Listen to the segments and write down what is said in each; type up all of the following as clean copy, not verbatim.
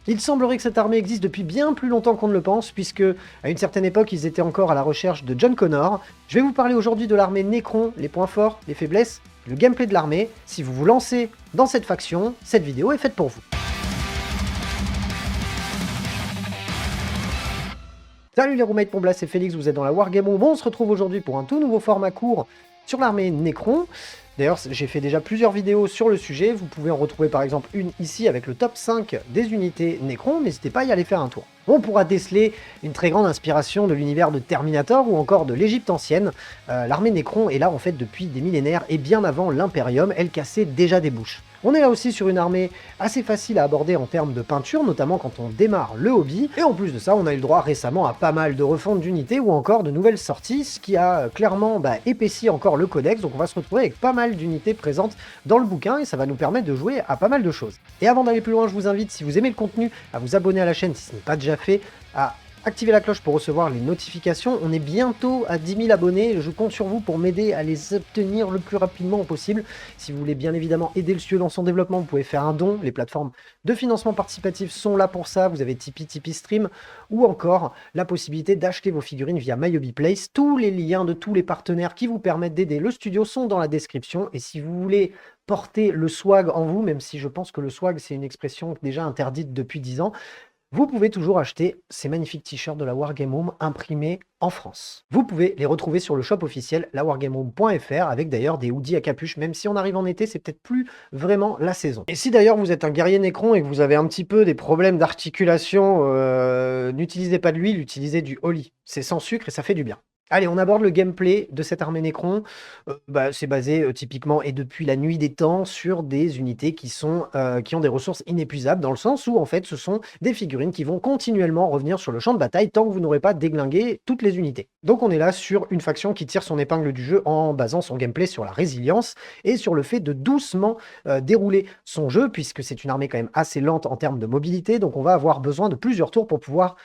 Il semblerait que cette armée existe depuis bien plus longtemps qu'on ne le pense, puisque à une certaine époque, ils étaient encore à la recherche de John Connor. Je vais vous parler aujourd'hui de l'armée Necron, les points forts, les faiblesses, le gameplay de l'armée. Si vous vous lancez dans cette faction, cette vidéo est faite pour vous. Salut les roommates, Pomblas, c'est Félix, vous êtes dans la Wargame Room. On se retrouve aujourd'hui pour un tout nouveau format court sur l'armée Necron. D'ailleurs, j'ai fait déjà plusieurs vidéos sur le sujet, vous pouvez en retrouver par exemple une ici avec le top 5 des unités Necron, n'hésitez pas à y aller faire un tour. On pourra déceler une très grande inspiration de l'univers de Terminator ou encore de l'Égypte ancienne. L'armée Necron est là en fait depuis des millénaires et bien avant l'Imperium, elle cassait déjà des bouches. On est là aussi sur une armée assez facile à aborder en termes de peinture, notamment quand on démarre le hobby. Et en plus de ça, on a eu le droit récemment à pas mal de refontes d'unités ou encore de nouvelles sorties, ce qui a clairement épaissi encore le codex. Donc on va se retrouver avec pas mal d'unités présentes dans le bouquin et ça va nous permettre de jouer à pas mal de choses. Et avant d'aller plus loin, je vous invite, si vous aimez le contenu, à vous abonner à la chaîne si ce n'est pas déjà fait, à activer la cloche pour recevoir les notifications. On est bientôt à 10 000 abonnés, je compte sur vous pour m'aider à les obtenir le plus rapidement possible. Si vous voulez bien évidemment aider le studio dans son développement, vous pouvez faire un don, les plateformes de financement participatif sont là pour ça, vous avez Tipeee, Tipeee Stream, ou encore la possibilité d'acheter vos figurines via MyHobbyPlace. Tous les liens de tous les partenaires qui vous permettent d'aider le studio sont dans la description, et si vous voulez porter le swag en vous, même si je pense que le swag c'est une expression déjà interdite depuis 10 ans, vous pouvez toujours acheter ces magnifiques t-shirts de la Wargame Room imprimés en France. Vous pouvez les retrouver sur le shop officiel lawargameroom.fr avec d'ailleurs des hoodies à capuche, même si on arrive en été, c'est peut-être plus vraiment la saison. Et si d'ailleurs vous êtes un guerrier Necron et que vous avez un petit peu des problèmes d'articulation, n'utilisez pas de l'huile, utilisez du Oli. C'est sans sucre et ça fait du bien. Allez, on aborde le gameplay de cette armée Necron. C'est basé typiquement et depuis la nuit des temps sur des unités qui ont des ressources inépuisables, dans le sens où en fait ce sont des figurines qui vont continuellement revenir sur le champ de bataille tant que vous n'aurez pas déglingué toutes les unités. Donc on est là sur une faction qui tire son épingle du jeu en basant son gameplay sur la résilience et sur le fait de doucement dérouler son jeu, puisque c'est une armée quand même assez lente en termes de mobilité, donc on va avoir besoin de plusieurs tours pour pouvoir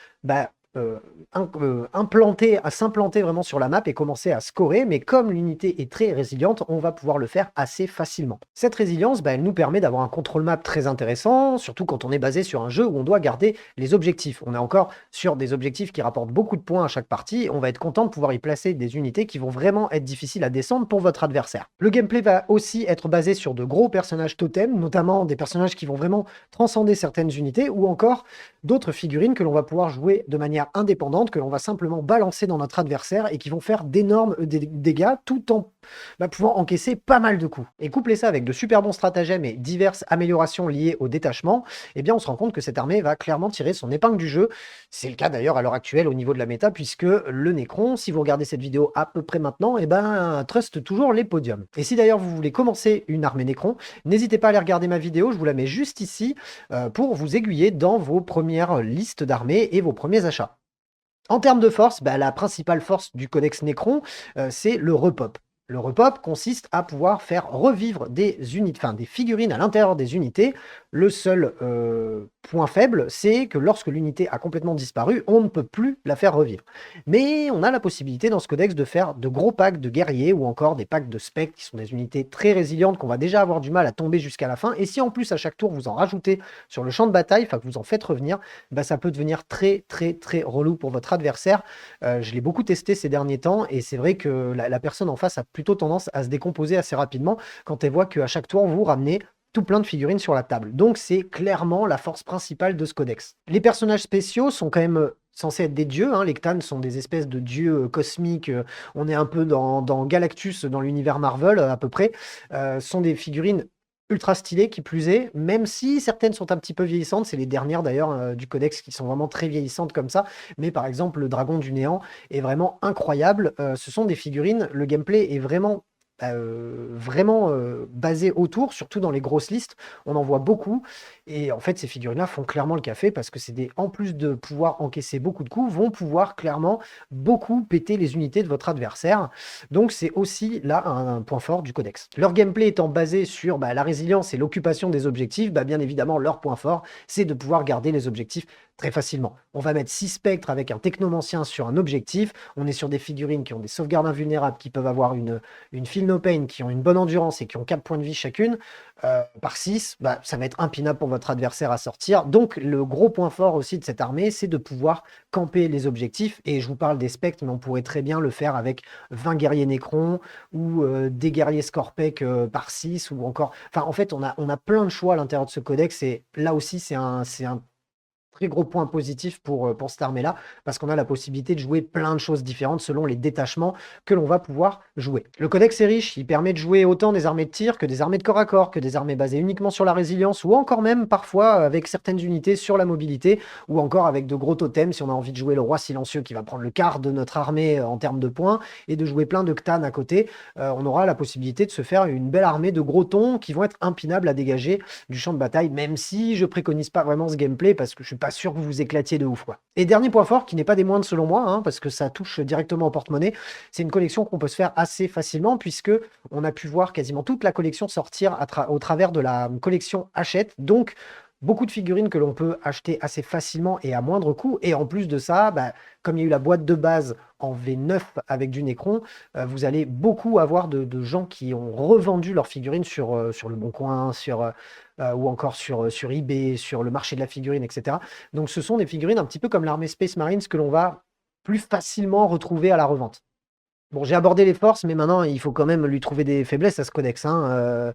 s'implanter vraiment sur la map et commencer à scorer, mais comme l'unité est très résiliente, on va pouvoir le faire assez facilement. Cette résilience, elle nous permet d'avoir un contrôle map très intéressant, surtout quand on est basé sur un jeu où on doit garder les objectifs. On est encore sur des objectifs qui rapportent beaucoup de points à chaque partie, on va être content de pouvoir y placer des unités qui vont vraiment être difficiles à descendre pour votre adversaire. Le gameplay va aussi être basé sur de gros personnages totems, notamment des personnages qui vont vraiment transcender certaines unités, ou encore d'autres figurines que l'on va pouvoir jouer de manière indépendante, que l'on va simplement balancer dans notre adversaire et qui vont faire d'énormes dégâts tout en pouvant encaisser pas mal de coups. Et coupler ça avec de super bons stratagèmes et diverses améliorations liées au détachement, eh bien on se rend compte que cette armée va clairement tirer son épingle du jeu. C'est le cas d'ailleurs à l'heure actuelle au niveau de la méta, puisque le Necron, si vous regardez cette vidéo à peu près maintenant, truste toujours les podiums. Et si d'ailleurs vous voulez commencer une armée Necron, n'hésitez pas à aller regarder ma vidéo, je vous la mets juste ici pour vous aiguiller dans vos premières listes d'armées et vos premiers achats. En termes de force, la principale force du codex Necron, c'est le repop. Le repop consiste à pouvoir faire revivre des figurines à l'intérieur des unités. Le seul point faible, c'est que lorsque l'unité a complètement disparu, on ne peut plus la faire revivre. Mais on a la possibilité dans ce codex de faire de gros packs de guerriers ou encore des packs de spectres qui sont des unités très résilientes qu'on va déjà avoir du mal à tomber jusqu'à la fin. Et si en plus à chaque tour vous en rajoutez sur le champ de bataille, que vous en faites revenir, ça peut devenir très très très relou pour votre adversaire. Je l'ai beaucoup testé ces derniers temps et c'est vrai que la personne en face a plutôt tendance à se décomposer assez rapidement quand elle voit qu'à chaque tour vous ramenez tout plein de figurines sur la table. Donc c'est clairement la force principale de ce codex. Les personnages spéciaux sont quand même censés être des dieux, hein. Les Cthans sont des espèces de dieux cosmiques, on est un peu dans Galactus, dans l'univers Marvel à peu près, sont des figurines ultra stylées qui plus est, même si certaines sont un petit peu vieillissantes, c'est les dernières d'ailleurs du codex qui sont vraiment très vieillissantes comme ça, mais par exemple le dragon du néant est vraiment incroyable, ce sont des figurines, le gameplay est vraiment basé autour, surtout dans les grosses listes, on en voit beaucoup, et en fait ces figurines-là font clairement le café, parce que en plus de pouvoir encaisser beaucoup de coups, vont pouvoir clairement beaucoup péter les unités de votre adversaire, donc c'est aussi là un point fort du codex. Leur gameplay étant basé sur la résilience et l'occupation des objectifs, bien évidemment leur point fort, c'est de pouvoir garder les objectifs très facilement. On va mettre 6 spectres avec un technomancien sur un objectif, on est sur des figurines qui ont des sauvegardes invulnérables, qui peuvent avoir une file no pain, qui ont une bonne endurance et qui ont 4 points de vie chacune, par 6, bah, ça va être impinable pour votre adversaire à sortir. Donc le gros point fort aussi de cette armée, c'est de pouvoir camper les objectifs. Et je vous parle des spectres, mais on pourrait très bien le faire avec 20 guerriers Nécrons ou des guerriers Scorpec par 6 ou encore. Enfin, en fait, on a plein de choix à l'intérieur de ce codex. Et là aussi, c'est un très gros point positif pour cette armée-là, parce qu'on a la possibilité de jouer plein de choses différentes selon les détachements que l'on va pouvoir jouer. Le codex est riche, il permet de jouer autant des armées de tir que des armées de corps à corps, que des armées basées uniquement sur la résilience, ou encore même parfois avec certaines unités sur la mobilité, ou encore avec de gros totems si on a envie de jouer le roi silencieux qui va prendre le quart de notre armée en termes de points, et de jouer plein de Cthulhu à côté. On aura la possibilité de se faire une belle armée de gros tons qui vont être impinables à dégager du champ de bataille, même si je préconise pas vraiment ce gameplay parce que je suis pas sûr que vous vous éclatiez de ouf, quoi. Et dernier point fort, qui n'est pas des moindres selon moi, hein, parce que ça touche directement au porte-monnaie, c'est une collection qu'on peut se faire assez facilement, puisque on a pu voir quasiment toute la collection sortir au travers de la collection Hachette. Donc, beaucoup de figurines que l'on peut acheter assez facilement et à moindre coût. Et en plus de ça, bah, comme il y a eu la boîte de base en V9 avec du Nécron, vous allez beaucoup avoir de gens qui ont revendu leurs figurines sur Le Bon Coin, ou encore sur eBay, sur le marché de la figurine, etc. Donc ce sont des figurines un petit peu comme l'armée Space Marines que l'on va plus facilement retrouver à la revente. Bon, j'ai abordé les forces, mais maintenant, il faut quand même lui trouver des faiblesses à ce codex, hein.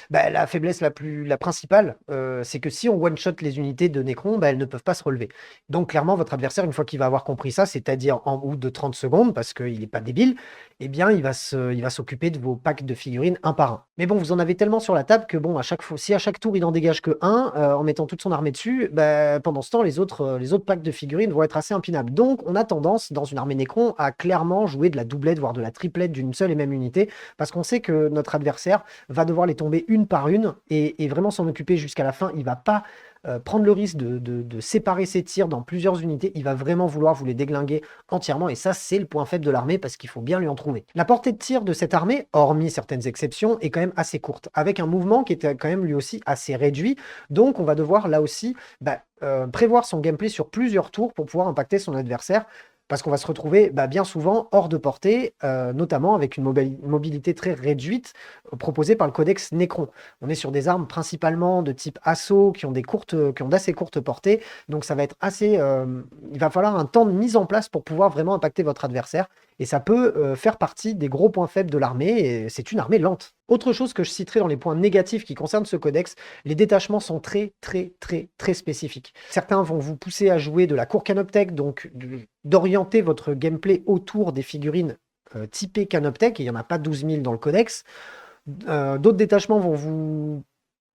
Bah, la faiblesse la principale, c'est que si on one-shot les unités de Nécron, bah, elles ne peuvent pas se relever. Donc clairement, votre adversaire, une fois qu'il va avoir compris ça, c'est-à-dire en bout de 30 secondes, parce qu'il n'est pas débile, eh bien, il va s'occuper de vos packs de figurines un par un. Mais bon, vous en avez tellement sur la table que bon, si à chaque tour, il en dégage que un, en mettant toute son armée dessus, bah, pendant ce temps, les autres packs de figurines vont être assez impinables. Donc, on a tendance, dans une armée Nécron, à clairement jouer de la doublette, voire de la triplette d'une seule et même unité, parce qu'on sait que notre adversaire va devoir les tomber une par une et vraiment s'en occuper jusqu'à la fin. Il va pas prendre le risque de séparer ses tirs dans plusieurs unités. Il va vraiment vouloir vous les déglinguer entièrement, et ça, c'est le point faible de l'armée, parce qu'il faut bien lui en trouver. La portée de tir de cette armée, hormis certaines exceptions, est quand même assez courte, avec un mouvement qui est quand même lui aussi assez réduit. Donc, on va devoir là aussi prévoir son gameplay sur plusieurs tours pour pouvoir impacter son adversaire, parce qu'on va se retrouver bien souvent hors de portée, notamment avec une mobilité très réduite proposée par le codex Nécron. On est sur des armes principalement de type assaut qui ont d'assez courtes portées, donc ça va être il va falloir un temps de mise en place pour pouvoir vraiment impacter votre adversaire, et ça peut faire partie des gros points faibles de l'armée, et c'est une armée lente. Autre chose que je citerai dans les points négatifs qui concernent ce codex, les détachements sont très très très très spécifiques. Certains vont vous pousser à jouer de la cour canoptech, donc d'orienter votre gameplay autour des figurines typées canoptech, et il n'y en a pas 12 000 dans le codex. D'autres détachements vont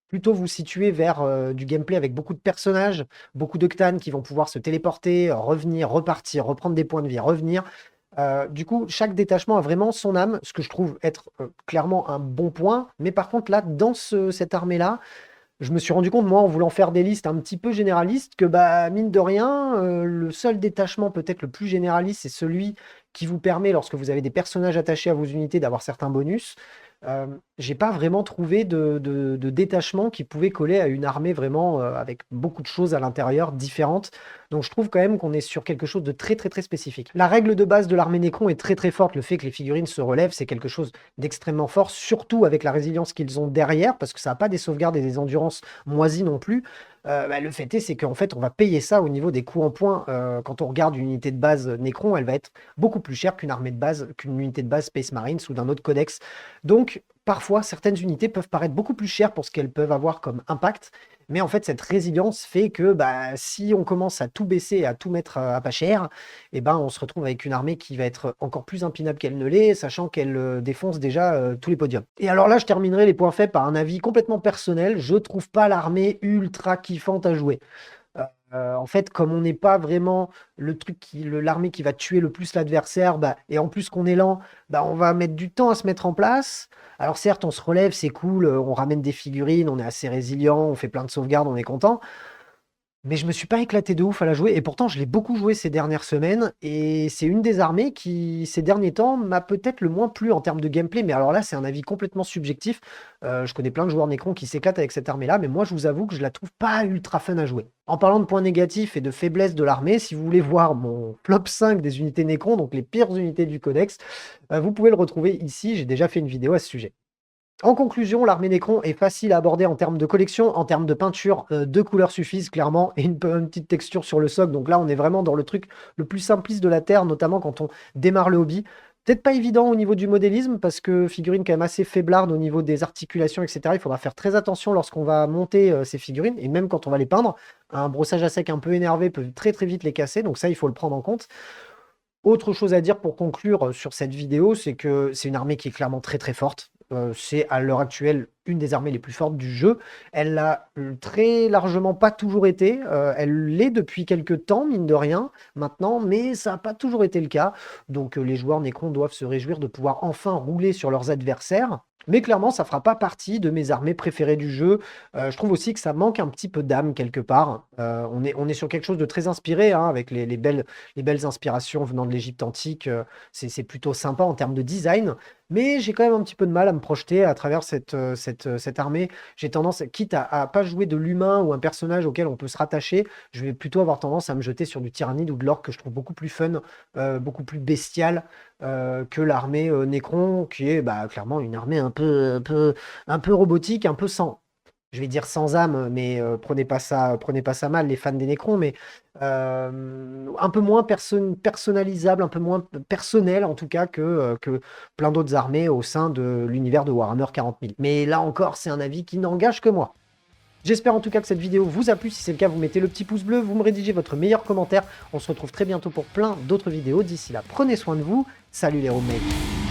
plutôt vous situer vers du gameplay avec beaucoup de personnages, beaucoup de Cthulhu qui vont pouvoir se téléporter, revenir, repartir, reprendre des points de vie, revenir. Du coup, chaque détachement a vraiment son âme, ce que je trouve être clairement un bon point. Mais par contre, là, dans cette armée-là, je me suis rendu compte, moi, en voulant faire des listes un petit peu généralistes, que mine de rien, le seul détachement peut-être le plus généraliste, c'est celui qui vous permet, lorsque vous avez des personnages attachés à vos unités, d'avoir certains bonus. J'ai pas vraiment trouvé de détachement qui pouvait coller à une armée vraiment avec beaucoup de choses à l'intérieur différentes. Donc je trouve quand même qu'on est sur quelque chose de très très très spécifique. La règle de base de l'armée Nécron est très très forte. Le fait que les figurines se relèvent, c'est quelque chose d'extrêmement fort, surtout avec la résilience qu'ils ont derrière, parce que ça n'a pas des sauvegardes et des endurances moisies non plus. Le fait est, c'est qu'en fait, on va payer ça au niveau des coûts en points. Quand on regarde une unité de base Nécron, elle va être beaucoup plus chère qu'une unité de base Space Marines ou d'un autre codex. Donc, parfois, certaines unités peuvent paraître beaucoup plus chères pour ce qu'elles peuvent avoir comme impact. Mais en fait, cette résilience fait que si on commence à tout baisser, à tout mettre à pas cher, on se retrouve avec une armée qui va être encore plus impinable qu'elle ne l'est, sachant qu'elle défonce déjà tous les podiums. Et alors là, je terminerai les points faibles par un avis complètement personnel. Je trouve pas l'armée ultra kiffante à jouer. En fait, comme on n'est pas vraiment l'armée qui va tuer le plus l'adversaire, et en plus qu'on est lent, on va mettre du temps à se mettre en place. Alors certes, on se relève, c'est cool, on ramène des figurines, on est assez résilient, on fait plein de sauvegardes, on est content. Mais je me suis pas éclaté de ouf à la jouer et pourtant je l'ai beaucoup joué ces dernières semaines et c'est une des armées qui, ces derniers temps, m'a peut-être le moins plu en termes de gameplay. Mais alors là, c'est un avis complètement subjectif. Je connais plein de joueurs Necron qui s'éclatent avec cette armée-là, mais moi je vous avoue que je la trouve pas ultra fun à jouer. En parlant de points négatifs et de faiblesses de l'armée, si vous voulez voir mon flop 5 des unités Necron, donc les pires unités du codex, vous pouvez le retrouver ici, j'ai déjà fait une vidéo à ce sujet. En conclusion, l'armée Necron est facile à aborder en termes de collection, en termes de peinture, 2 couleurs suffisent clairement et une petite texture sur le socle. Donc là, on est vraiment dans le truc le plus simpliste de la Terre, notamment quand on démarre le hobby. Peut-être pas évident au niveau du modélisme parce que figurine quand même assez faiblarde au niveau des articulations, etc. Il faudra faire très attention lorsqu'on va monter ces figurines et même quand on va les peindre. Un brossage à sec un peu énervé peut très très vite les casser, donc ça, il faut le prendre en compte. Autre chose à dire pour conclure sur cette vidéo, c'est que c'est une armée qui est clairement très très forte. C'est à l'heure actuelle une des armées les plus fortes du jeu. Elle l'a très largement pas toujours été. Elle l'est depuis quelques temps, mine de rien, maintenant, mais ça n'a pas toujours été le cas. Donc les joueurs Necron doivent se réjouir de pouvoir enfin rouler sur leurs adversaires. Mais clairement, ça fera pas partie de mes armées préférées du jeu. Je trouve aussi que ça manque un petit peu d'âme quelque part. On est sur quelque chose de très inspiré, hein, avec les belles inspirations venant de l'Égypte antique. C'est plutôt sympa en termes de design. Mais j'ai quand même un petit peu de mal à me projeter à travers cette armée. J'ai tendance, quitte à pas jouer de l'humain ou un personnage auquel on peut se rattacher, je vais plutôt avoir tendance à me jeter sur du tyrannide ou de l'orque que je trouve beaucoup plus fun, beaucoup plus bestial que l'armée Necron, qui est bah, clairement une armée un peu robotique, un peu sans, je vais dire sans âme, mais prenez pas ça mal, les fans des Necrons, mais un peu moins personnalisable, un peu moins personnel en tout cas que plein d'autres armées au sein de l'univers de Warhammer 40 000. Mais là encore, c'est un avis qui n'engage que moi. J'espère en tout cas que cette vidéo vous a plu. Si c'est le cas, vous mettez le petit pouce bleu, vous me rédigez votre meilleur commentaire. On se retrouve très bientôt pour plein d'autres vidéos. D'ici là, prenez soin de vous. Salut les roommates.